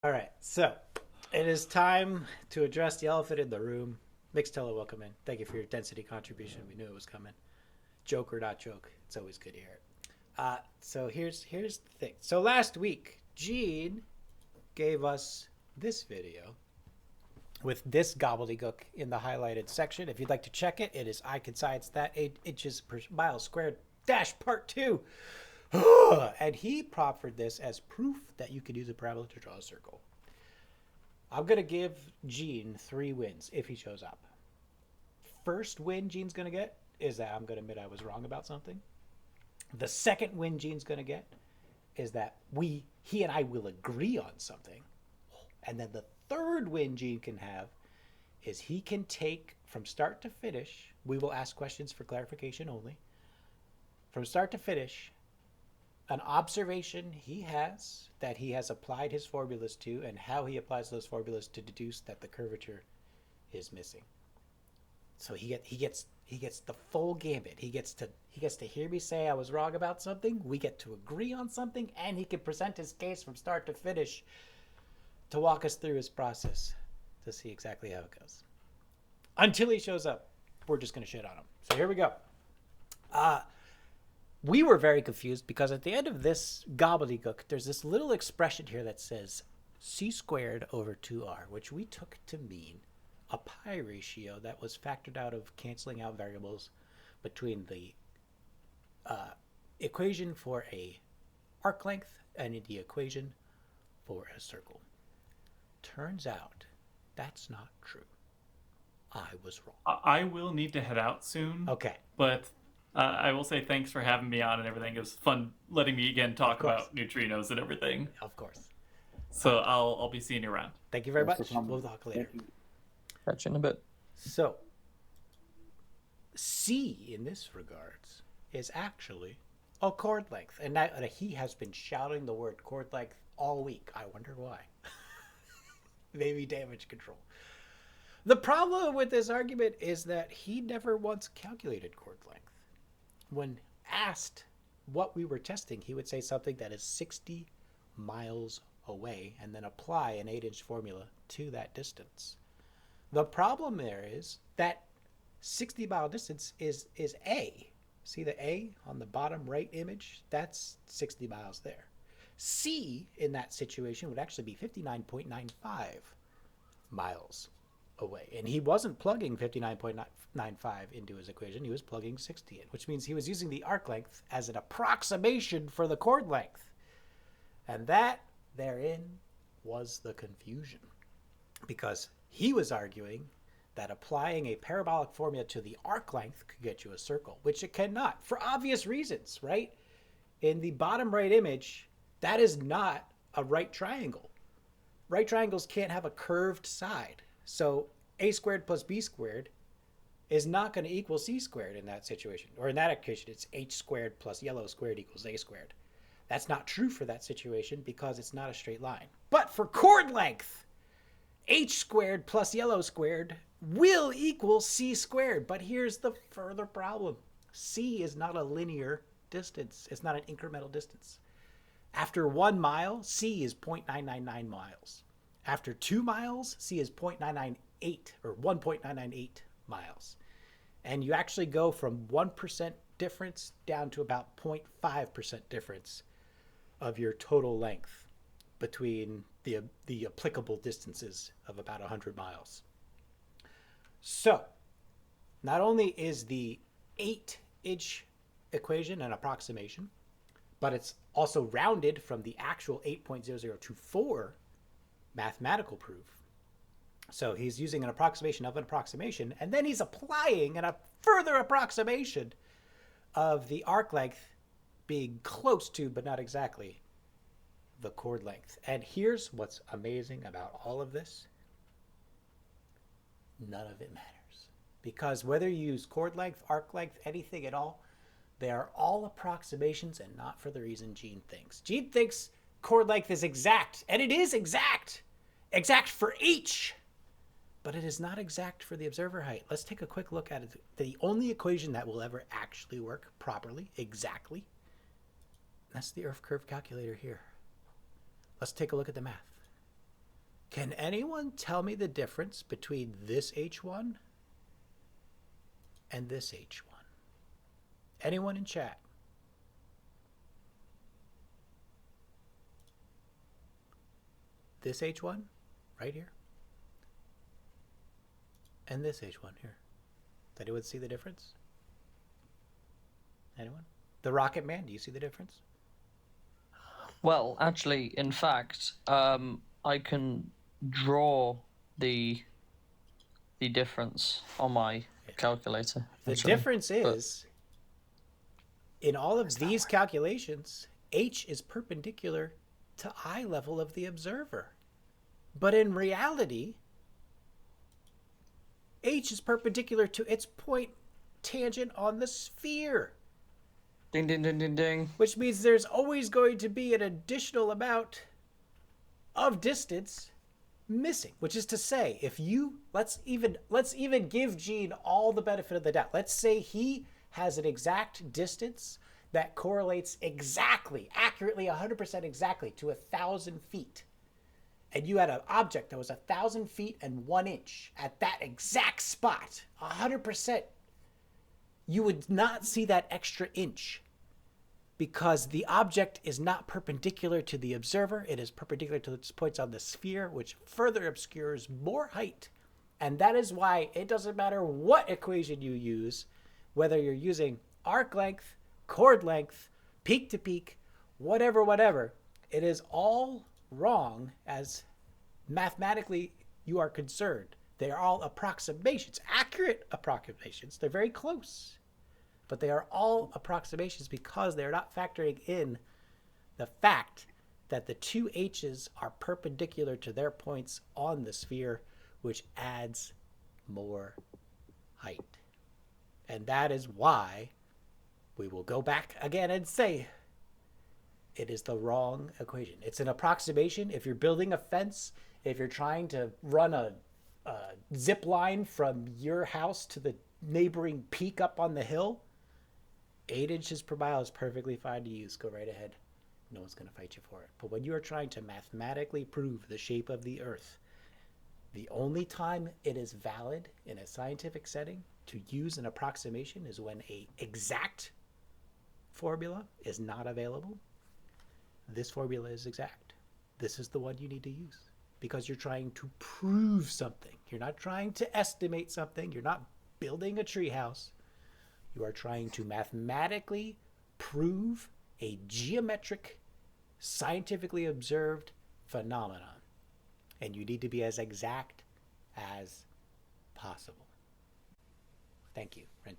All right, so it is time to address the elephant in the room. Mixtella, welcome in. Thank you for your density contribution. We knew it was coming. Joke or not joke, it's always good to hear it. So here's the thing. So last week, Gene gave us this video with this gobbledygook in the highlighted section. If you'd like to check it, it is I can science that 8 inches per mile squared dash part two. And he proffered this as proof that you could use a parabola to draw a circle. I'm going to give Gene 3 wins if he shows up. First win Gene's going to get is that I'm going to admit I was wrong about something. The second win Gene's going to get is that he and I will agree on something. And then the third win Gene can have is he can take from start to finish. We will ask questions for clarification only. From start to finish, an observation he has that he has applied his formulas to and how he applies those formulas to deduce that the curvature is missing. So he gets the full gambit. He gets to hear me say I was wrong about something. We get to agree on something, and he can present his case from start to finish to walk us through his process to see exactly how it goes. Until he shows up, we're just going to shit on him. So here we go. We were very confused because at the end of this gobbledygook, there's this little expression here that says c squared over 2r, which we took to mean a pi ratio that was factored out of canceling out variables between the equation for a arc length and the equation for a circle. Turns out that's not true. I was wrong. I will need to head out soon, Okay. but I will say thanks for having me on and everything. It was fun letting me again Of talk course. about neutrinos and everything. Of course. So I'll be seeing you around. Thank you very Thanks for much. coming. We'll talk later. Thank you. Catch you in a bit. So, C in this regards is actually a chord length. And that, he has been shouting the word chord length all week. I wonder why. Maybe damage control. The problem with this argument is that he never once calculated chord length. When asked what we were testing, he would say something that is 60 miles away and then apply an 8-inch formula to that distance. The problem there is that 60-mile distance is A. See the A on the bottom right image? That's 60 miles there. C in that situation would actually be 59.95 miles away. And he wasn't plugging 59.95 into his equation. He was plugging 60 in, which means he was using the arc length as an approximation for the chord length. And that therein was the confusion, because he was arguing that applying a parabolic formula to the arc length could get you a circle, which it cannot, for obvious reasons, right? In the bottom right image, that is not a right triangle. Right triangles can't have a curved side. So a squared plus b squared is not going to equal c squared in that situation. Or in that occasion, it's h squared plus yellow squared equals a squared. That's not true for that situation because it's not a straight line. But for chord length, h squared plus yellow squared will equal c squared. But here's the further problem. C is not a linear distance. It's not an incremental distance. After 1 mile, C is 0.999 miles. After 2 miles, C is 0.998 or 1.998 miles. And you actually go from 1% difference down to about 0.5% difference of your total length between the applicable distances of about 100 miles. So, not only is the 8-inch equation an approximation, but it's also rounded from the actual 8.0024 mathematical proof. So he's using an approximation of an approximation, and then he's applying a further approximation of the arc length being close to, but not exactly, the chord length. And here's what's amazing about all of this. None of it matters. Because whether you use chord length, arc length, anything at all, they are all approximations and not for the reason Gene thinks. Gene thinks chord length is exact, and it is exact. Exact for H, but it is not exact for the observer height. Let's take a quick look at it. The only equation that will ever actually work properly, exactly, that's the Earth curve calculator here. Let's take a look at the math. Can anyone tell me the difference between this H1 and this H1? Anyone in chat? This H1 right here and this H1 here. Does anyone see the difference? Anyone? The Rocket Man, do you see the difference? Well, actually, in fact, I can draw the difference on my calculator. The actually. difference is, in all of these calculations, H is perpendicular to eye level of the observer. But in reality, H is perpendicular to its point tangent on the sphere. Ding, ding, ding, ding, ding. Which means there's always going to be an additional amount of distance missing. Which is to say, if you let's even give Jean all the benefit of the doubt. Let's say he has an exact distance that correlates exactly, accurately, 100% exactly to 1,000 feet. And you had an object that was 1,000 feet and 1 inch at that exact spot, 100%. You would not see that extra inch because the object is not perpendicular to the observer. It is perpendicular to its points on the sphere, which further obscures more height. And that is why it doesn't matter what equation you use, whether you're using arc length, chord length, peak to peak, whatever, it is all wrong as mathematically you are concerned. They are all approximations, accurate approximations. They're very close, but they are all approximations because they're not factoring in the fact that the two H's are perpendicular to their points on the sphere, which adds more height. And that is why we will go back again and say it is the wrong equation. It's an approximation. If you're building a fence, if you're trying to run a zip line from your house to the neighboring peak up on the hill, 8 inches per mile is perfectly fine to use. Go right ahead. No one's going to fight you for it. But when you are trying to mathematically prove the shape of the Earth, the only time it is valid in a scientific setting to use an approximation is when an exact formula is not available. This formula is exact. This is the one you need to use because you're trying to prove something. You're not trying to estimate something. You're not building a treehouse. You are trying to mathematically prove a geometric, scientifically observed phenomenon. And you need to be as exact as possible. Thank you.